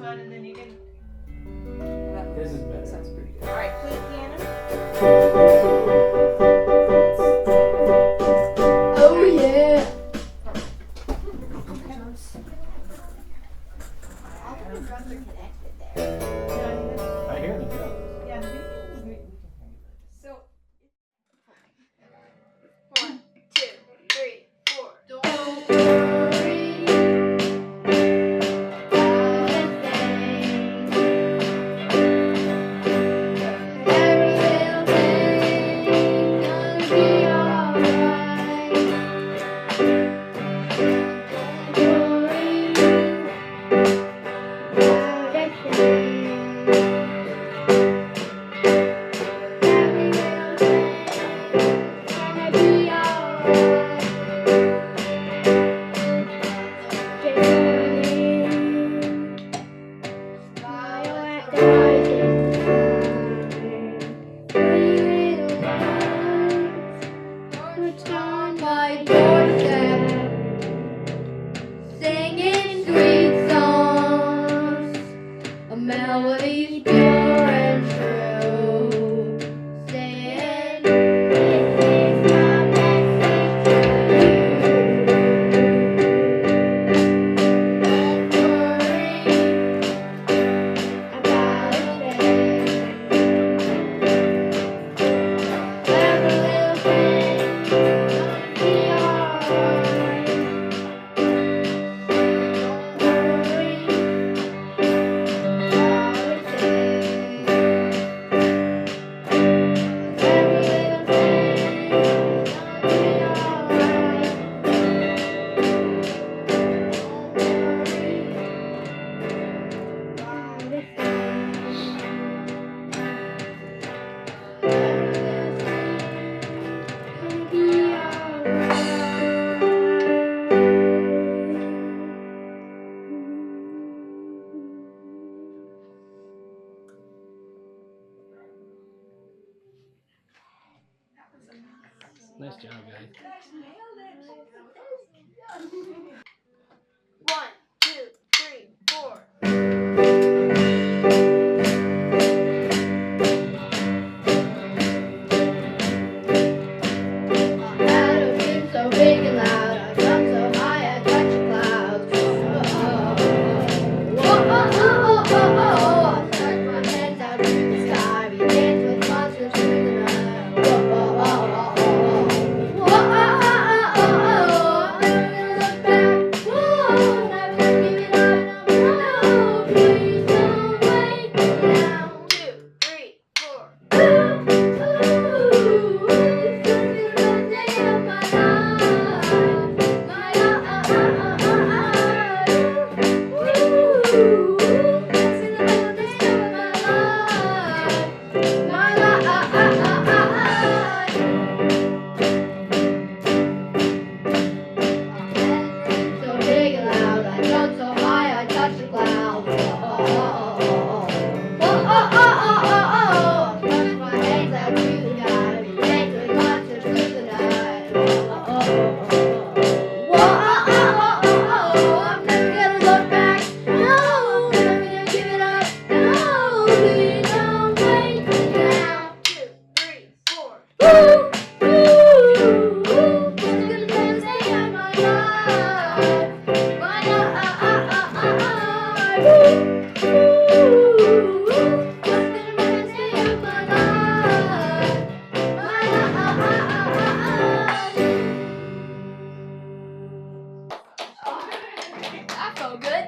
on, and then you can. This is better. Sounds pretty good. All right, play the piano. Oh yeah. All the drums are connected there. I hear the drums. Yeah, the beginning we can hear you. So. 1, 2, 3, 4. Don't worry about a thing. Every little thing's gonna be alright. Don't worry about a thing. Every little thing's gonna be alright. Smile at the rising sun. Pretty little lights perched on my doorstep, singing sweet songs, a melody pure and true, saying, "This is my message to you." Don't worry about a thing. Every little thing's gonna be alright. Don't worry about a thing. Every little thing's gonna be alright. Nice job, guys. 1, 2, 3, 4. So big and loud, I jump so high I touch the clouds. Whoa, oh, oh, oh, oh, oh, oh. I stretch my hands out to the sky, we dance with monsters through the night. Whoa, oh, oh, oh, oh, oh. Whoa, oh, oh, oh, oh, oh. I'm never gonna look back. Whoa, never gonna give it up. No, please don't wait now. 2, 3, 4. Ooh, it's gonna be the best day of my life. My life. Ooh, it's gonna be the best day of my life. My life. So big and loud, I jump so high, I touch the clouds. Oh, oh, oh, oh, oh. Oh, oh, oh, oh, oh, oh. I stretch my hands out to the sky, we dance with monsters through the night. Oh, oh, oh, oh, oh. Whoa, oh, oh, oh, oh, oh. I'm never gonna look back. No, never gonna give it up. No, please don't wait now. 2, 3, 4. Ooh, ooh, ooh, it's gonna be the best day of my life. My life. Ooh, ooh, ooh, it's gonna be the best day of my life. My life. That felt good.